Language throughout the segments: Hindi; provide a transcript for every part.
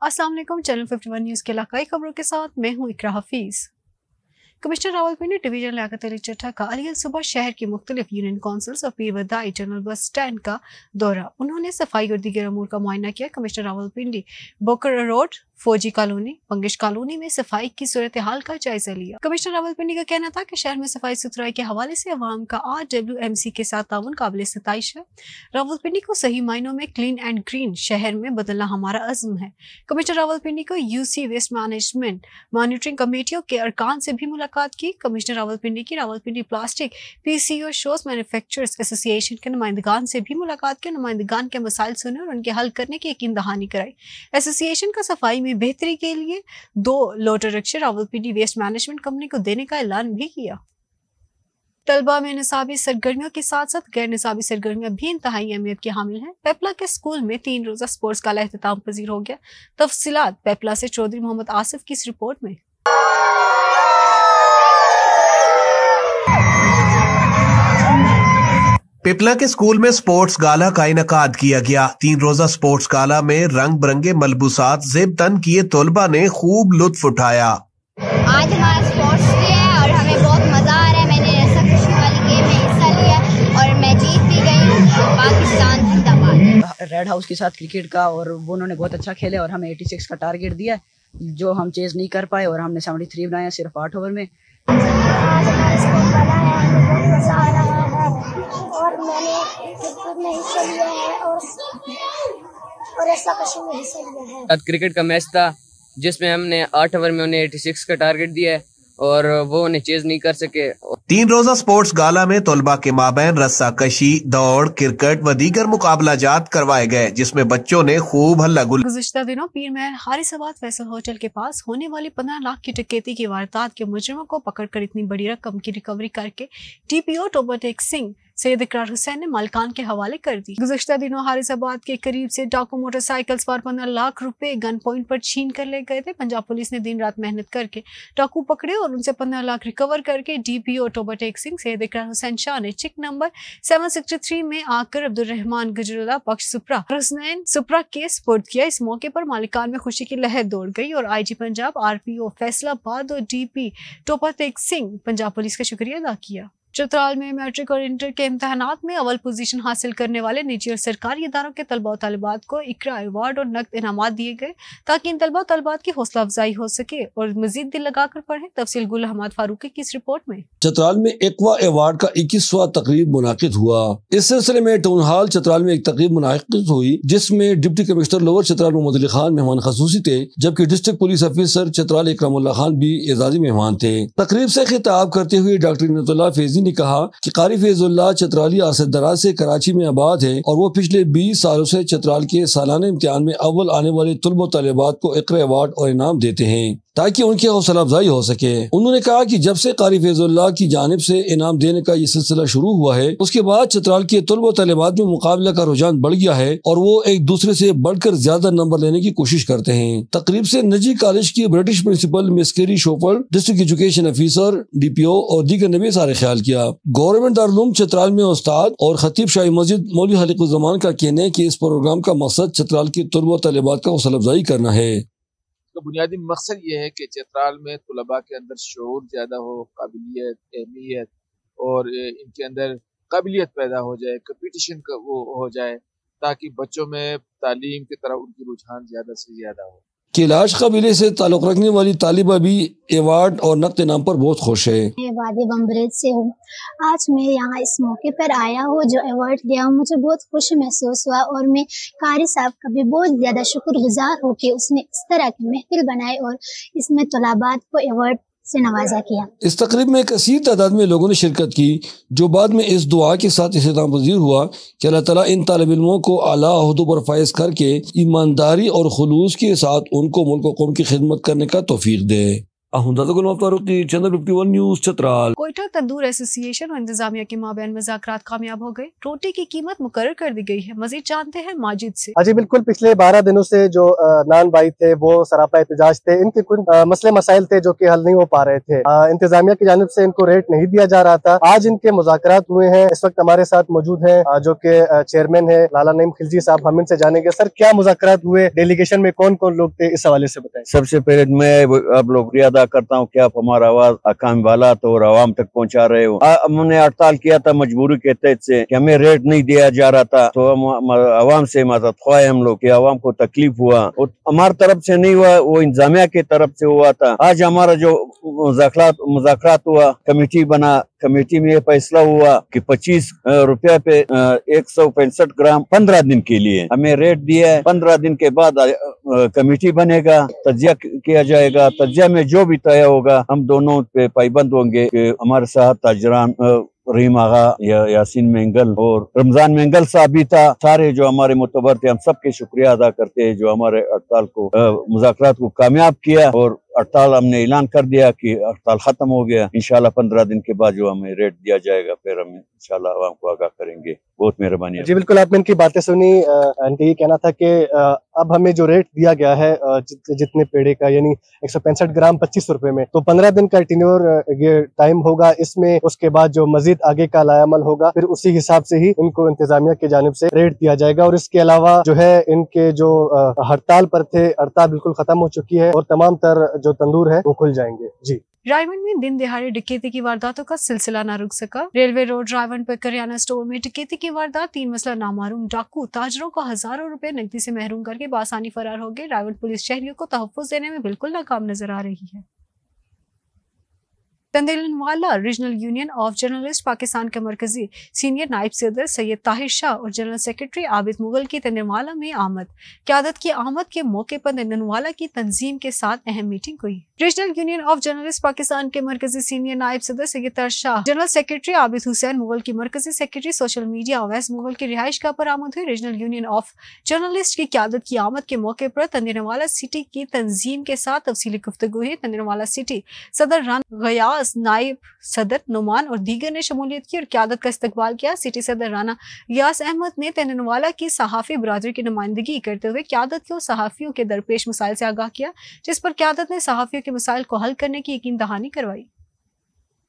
अस्सलाम वालेकुम। चैनल 51 न्यूज़ के इलाकाई खबरों के साथ मैं हूं इकरा हफीज। कमिश्नर रावलपिंडी डिवीजन लियाकत अली चट्टा का अलियल सुबह शहर की मुख्तलिफ यूनियन काउंसिल्स और पीर बदाई जनरल बस स्टैंड का दौरा। उन्होंने सफाई और दीगर अमूर का मुआयना किया। कमिश्नर रावलपिंडी बोकर रोड, फौजी कॉलोनी, पंगिश कॉलोनी में सफाई की सूरत हाल का जायजा लिया। कमिश्नर रावलपिंडी का कहना था कि शहर में सफाई सुथराई के हवाले से अवाम का RWMC के साथ ताउन काबिल सिताइश है। रावलपिंडी को सही मायनों में क्लीन एंड ग्रीन शहर में बदलना हमारा अज़्म है। कमिश्नर रावलपिंडी को UC वेस्ट मैनेजमेंट मॉनिटरिंग कमेटियों के अरकान से भी मुलाकात की। कमिश्नर रावलपिंडी की Rawalpindi plastic PCO shows manufacturers association के नुमाइंदगान से भी मुलाकात की। नुमाइंदगान के मसाइल सुने और उनके हल करने की यकीन दहानी कराई। एसोसिएशन का सफाई में बेहतरी के लिए 2 लोटर रिक्शे रावलपिंडी वेस्ट मैनेजमेंट कंपनी को देने का ऐलान भी किया। तलबा में निसाबी सरगर्मियों के साथ साथ गैर निसाबी सरगर्मियां भी इंतहाई अहमियत की हामिल हैं। पेपला के स्कूल में 3 रोजा स्पोर्ट्स का एहतमाम पजीर हो गया। तफसीलात पेपला से चौधरी मोहम्मद आसिफ की इस रिपोर्ट में। पिपला के स्कूल में स्पोर्ट्स गाला का इनकाद किया गया। 3 रोजा स्पोर्ट्स गाला में रंग बिरंगे मलबूसात जेब तन किए तलबा ने खूब लुत्फ उठाया। आज हमारा स्पोर्ट्स डे है और हमें बहुत मजा आ रहा है। मैंने ऐसा खुशी वाली गेम में हिस्सा लिया और मैं जीत भी गई। पाकिस्तान जिंदाबाद। रेड हाउस के साथ क्रिकेट का और वो उन्होंने बहुत अच्छा खेले और हमें 86 का टारगेट दिया जो हम चेज नहीं कर पाए और हमने 73 बनाया सिर्फ 8 ओवर में। और मैंने क्रिकेट में हिस्सा लिया है और ऐसा कशिश में हिस्सा लिया है। क्रिकेट का मैच था जिसमें हमने 8 ओवर में उन्हें 86 का टारगेट दिया है और वो उन्हें चेज नहीं कर सके। 3 रोजा स्पोर्ट्स गाला में तलबा के माबैन रस्सा कशी, दौड़, क्रिकेट व दीगर मुकाबला जात करवाए गए जिसमें बच्चों ने खूब हल्ला गुल। गुज़िश्ता दिनों पीर महल हारिसाबाद फैसल होटल के पास होने वाली 15 लाख की डकैती की वारदात के मुजरिमों को पकड़कर इतनी बड़ी रकम की रिकवरी करके DPO टोबरटेक सिंह सैयद इकरार हुसैन ने मालिकान के हवाले कर दी। गुज़िश्ता दिनों हारिसाबाद के करीब से डाकू मोटरसाइकिल सवार 15 लाख रुपए गन पॉइंट पर छीन कर ले गए थे। पंजाब पुलिस ने दिन रात मेहनत करके डाकू पकड़े और उनसे 15 लाख रिकवर करके DPO टोबरटेक सिंह सैयद इकरार हुसैन शाह ने चिक नंबर 763 में आकर अब्दुल रहमान गुजरुल्लाह बख्श सुप्रा हुसैन सुप्रा के स्पुर्द किया। इस मौके पर मालिकान में खुशी की लहर दौड़ गई और IG पंजाब, RPO फैसलाबाद और DP टोबरटेक सिंह पंजाब पुलिस का शुक्रिया अदा किया। चतराल में मैट्रिक और इंटर के इम्तहानात में अव्वल पोजीशन हासिल करने वाले निजी और सरकारी इदारों के तलबा और तालिबात को इकरा अवार्ड और नकद इनामात दिए गए ताकि इन तलबा और तालिबात की हौसला अफजाई हो सके और मजीद दिल लगाकर पढ़े। तफसील गुल अहमद फारूकी की इस रिपोर्ट में। चतराल में इक्वा अवार्ड का 21वां तकरीब मुनाकिद हुआ। इस सिलसिले में टाउन हॉल चतराल में एक तकरीब मुनाकिद हुई जिसमें deputy commissioner lower Chitral Mohammad Ali Khan मेहमान खसूसी थे जबकि district police officer Chitral Ikramullah Khan भी एजाजी मेहमान थे। तकरीब से खिताब करते हुए डॉक्टर इनायतुल्लाह फैजी ने कहा कि कारी फैजुल्लाह चतराली अरसे दराज से कराची में आबाद है और वो पिछले 20 सालों से चतराल के सालाना इम्तिहान में अव्वल आने वाले तलबा तालिबात को इकरा अवार्ड और इनाम देते हैं ताकि उनकी हौसला अफजाई हो सके। उन्होंने कहा कि जब से कारी फैजुल्लाह की जानिब से इनाम देने का ये सिलसिला शुरू हुआ है उसके बाद चतराल के तलबा तालिबात में मुकाबला का रुझान बढ़ गया है और वो एक दूसरे से बढ़कर ज्यादा नंबर लेने की कोशिश करते हैं। तकरीब से निजी कॉलेज की British principal miss Carrie Schofer, district education officer, DPO और दीगर ने भी सारे ख्याल किया। गवर्नमेंट दारुल चतराल में उस्ताद और खतीब शाही मस्जिद मौलवी हलीकुज़्ज़मान का कहना है कि इस प्रोग्राम का मकसद चतराल के तलबा तालिबात का हौसला अफजाई करना है। तो बुनियादी मकसद ये है कि चतराल में तलबा के अंदर शऊर ज़्यादा हो, काबिलियत, अहमियत और इनके अंदर काबिलियत पैदा हो जाए, कंपटीशन का वो हो जाए ताकि बच्चों में तालीम की तरफ उनकी रुझान ज़्यादा से ज़्यादा हो। कैलाश कबीले से ताल्लुक़ रखने वाली तालिबा भी अवार्ड और नक़द इनाम पर बहुत खुश है। मैं वादी बम्बरेज से हूँ। आज मैं यहाँ इस मौके पर आया हूँ जो अवार्ड दिया, मुझे बहुत खुश महसूस हुआ और मैं कारी साहब का भी बहुत ज़्यादा शुक्रगुजार हूँ कि उसने इस तरह की महफिल बनाई और इसमें तलबात को अवार्ड से नवाजा किया। इस तकरीब में कसीर तादाद में लोगों ने शिरकत की जो बाद में इस दुआ के साथ इख्तिताम पजीर हुआ कि अल्लाह ताला इन तालिब इल्मों को आला ओहदों पर फायज करके ईमानदारी और खुलूस के साथ उनको मुल्क और कौम की खिदमत करने का तौफीक दे। Channel 51 news Chitral. Quetta tandoor association और इंतजामिया के माबैन मुज़ाकरात कामयाब हो गए। रोटी की कीमत मुकर्रर कर दी गई है। मजीद जानते हैं माजिद से। जी बिल्कुल, पिछले 12 दिनों से जो नान भाई थे वो सरापा एहतजाज थे। इनके कुछ मसले मसाइल थे जो कि हल नहीं हो पा रहे थे। इंतजामिया की जानिब से इनको रेट नहीं दिया जा रहा था। आज इनके मुज़ाकरात हुए हैं। इस वक्त हमारे साथ मौजूद हैं जो कि चेयरमैन है लाला नईम खिलजी साहब। हम इनसे जानेंगे, सर क्या मुज़ाकरात हुए, डेलीगेशन में कौन कौन लोग थे, इस हवाले से बताएं। सबसे पहले मैं आप लोग अदा करता हूँ कि आप हमारा आवाज अकाम वाला तो और आवाम तक पहुँचा रहे हो। हमने हड़ताल किया था मजबूरी के तहत से कि हमें रेट नहीं दिया जा रहा था, तो हम आवाम से मदद ख्वाह हम लोग कि आवाम को तकलीफ हुआ, और हमारी तरफ से नहीं हुआ, वो इंतजामिया की तरफ से हुआ था। आज हमारा जो मुज़ाकरात हुआ, कमेटी बना, कमेटी में फैसला हुआ कि 25 रुपया पे 165 ग्राम 15 दिन के लिए हमें रेट दिया है। 15 दिन के बाद कमेटी बनेगा, तज्जिया किया जाएगा। तज्जिया में जो भी तय होगा हम दोनों पे पाबंद होंगे। हमारे साथ ताजरान रहीम आगा या यासीन मेंगल और रमजान मेंगल साहब भी था। सारे जो हमारे मुतबर थे, हम सबके शुक्रिया अदा करते हैं जो हमारे हड़ताल को मुज़ाकरात को कामयाब किया। और हड़ताल हमने ऐलान कर दिया कि हड़ताल खत्म हो गया। इंशाल्लाह 15 दिन के बाद जो हमें रेट दिया जाएगा फिर हम इंशाल्लाह आवाम को आगाह करेंगे। बहुत मेहरबानी। जी बिल्कुल, आपने इनकी बातें सुनी। इनका ये कहना था कि अब हमें जो रेट दिया गया है जितने पेड़े का, यानी 165 ग्राम 25 रुपए में, तो 15 दिन का टेन्योर ये टाइम होगा इसमें। उसके बाद जो मजीद आगे का लायामल होगा फिर उसी हिसाब से ही इनको इंतजामिया की जानिब से रेट दिया जाएगा। और इसके अलावा जो है इनके जो हड़ताल पर थे, हड़ताल बिल्कुल खत्म हो चुकी है और तमाम तर जो तंदूर है वो खुल जाएंगे। जी रायवंड में दिन दिहाड़े डकैती की वारदातों का सिलसिला न रुक सका। रेलवे रोड रायवंड पर करियाना स्टोर में डकैती की वारदात, 3 मसला नामालूम डाकू ताजरों को हजारों रुपए नकदी से महरूम करके बासानी फरार हो गए। रायवंड पुलिस शहरियों को तहफ्फुज़ देने में बिल्कुल नाकाम नजर आ रही है। Tandlianwala regional union of journalist Pakistan के मरकजी सीनियर नायब सदर सैयद ताहिर शाह और जनरल सेक्रेटरी आबिद मुगल की तंदेलवाला में आमद। क़यादत की आमद के मौके पर तंदेलवाला की तंजीम के साथ अहम मीटिंग हुई। Regional union of journalist Pakistan के मरकजी सीनियर नायब सदर सैयद ताहिर शाह, जनरल सेक्रेटरी आबिद हुसैन मुगल की मरकजी secretary social media Awais Mughal की रिहाइशगाह पर आमद हुई। रीजनल यूनियन ऑफ जर्नलिस्ट की क़यादत की आमद के मौके पर तंदेलवाला सिटी की तंजीम के साथ तफसीली गुफ्तगू हुई। तंदेलवाला सिटी सदर राना गयास, नायब सदर नुमान और दीगर ने शमूलियत की और क़यादत का इस्तकबाल किया। सिटी सदर राना यास अहमद ने तंदेलवाला की सहाफ़ी बरादरी की नुमाइंदगी करते हुए क़यादत को सहाफ़ियों के दरपेश मसाइल से आगाह किया, जिस पर क़यादत ने सहाफ़ियों के मसाइल को हल करने की यकीन दहानी करवाई।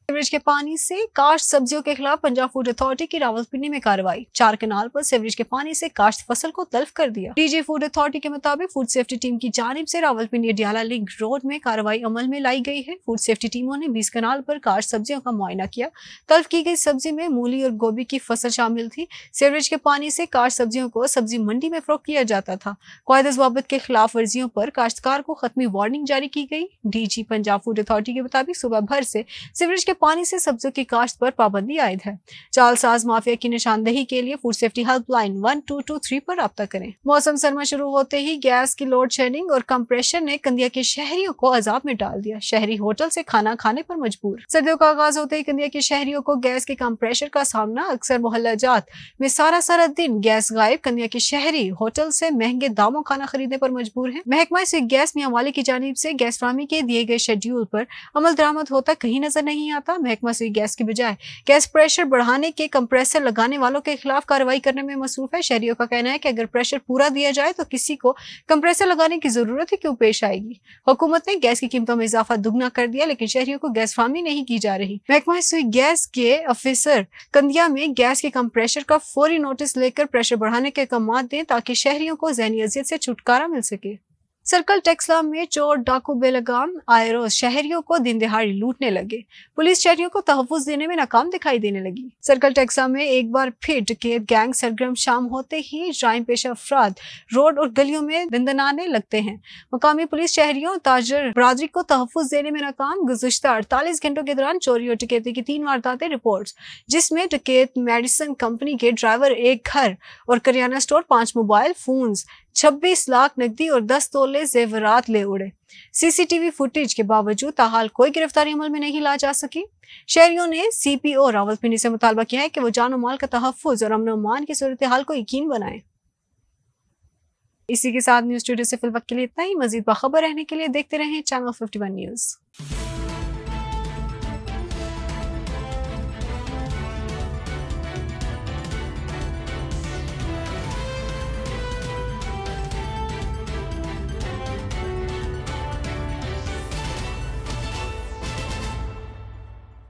सीवरेज के पानी से काश्त सब्जियों के खिलाफ पंजाब फूड अथॉरिटी की रावलपिंडी में कार्रवाई। 4 कनाल पर सीवरेज के पानी से काश्त फसल को तल्फ कर दिया। डीजी फूड अथॉरिटी के मुताबिक फूड सेफ्टी टीम की जानिब से रावलपिंडी अडियाला लिंक रोड में कार्रवाई अमल में लाई गई है। फूड सेफ्टी टीमों ने 20 कनाल पर काश्त सब्जियों का मुआयना किया। तल्फ की गई सब्जी में मूली और गोभी की फसल शामिल थी। सीवरेज के पानी से काश्त सब्जियों को सब्जी मंडी में फरोख्त किया जाता था। कायदे ज़वाबित के खिलाफ वर्जियों पर काश्तकार को खत्मी वार्निंग जारी की गई। डीजी पंजाब फूड अथॉरिटी के मुताबिक सुबह भर से सीवरेज के पानी से सब्जियों की काश्त पर पाबंदी आयद है। जालसाज माफिया की निशानदेही के लिए फूड सेफ्टी हेल्पलाइन 1223 पर राब्ता करें। मौसम सरमा शुरू होते ही गैस की लोड शेडिंग और कंप्रेशर ने कंदिया के शहरियों को अजाब में डाल दिया। शहरी होटल से खाना खाने पर मजबूर। सर्दियों का आगाज होते ही कंदिया के शहरियों को गैस के कंप्रेशर का सामना। अक्सर मोहल्ला जात में सारा दिन गैस गायब। कंदिया के शहरी होटल से महंगे दामों खाना खरीदने पर मजबूर है। महकमा से गैस मियांवाली की जानिब से गैस फराहमी के दिए गए शेड्यूल पर अमल दरामद होता कहीं नजर नहीं आता। महकमा से गैस की बजाय गैस प्रेशर बढ़ाने के कंप्रेसर लगाने वालों के खिलाफ कार्रवाई करने में मसरूफ है। शहरियों का कहना है कि अगर प्रेशर पूरा दिया जाए तो किसी को कंप्रेसर लगाने की जरूरत ही क्यों पेश आएगी। हुकूमत ने गैस की कीमतों में इजाफा दुगना कर दिया, लेकिन शहरियों को गैस फराहमी नहीं की जा रही। महकमा सुई गैस के अफसर कंदिया में गैस के कंप्रेशर का फौरी नोटिस लेकर प्रेशर बढ़ाने के अहकाम दें ताकि शहरियों को ज़हनी अजियत से छुटकारा मिल सके। सर्कल टेक्सला में चोर डाकू बेलगाम आए रोज शहरियों को दिन दिहाड़ी लूटने लगे। पुलिस शहरियों को तहफ्फुज़ देने में नाकाम दिखाई देने लगी। सर्कल टेक्सला में एक बार फिर डकैत गैंग सरगर्म शाम होते ही जराइम पेशा अफराद रोड और गलियों में दंदनाने लगते हैं। मुकामी पुलिस शहरियों ताजर बरादरी को तहफ्फुज़ देने में नाकाम। गुज़िश्ता 48 घंटों के दौरान चोरी और डकैती की 3 वारदातें रिपोर्ट, जिसमें डकैत मेडिसन कंपनी के ड्राइवर, एक घर और kirana store, 5 mobile phones, 26 lakh नकदी और 10 तोले जेवरात ले उड़े। सीसीटीवी फुटेज के बावजूद ताहाल कोई गिरफ्तारी अमल में नहीं ला जा सकी। शहरियों ने सीपीओ रावलपिंडी से मुतालबा किया है कि वो जान और माल का तहफ्फुज और अमन और अमान की सूरत हाल को यकीन बनाएं। इसी के साथ न्यूज़ स्टूडियो से फिलवक्त के लिए इतना ही। मजीद बाखबर रहने के लिए देखते रहें चैनल 51 न्यूज़।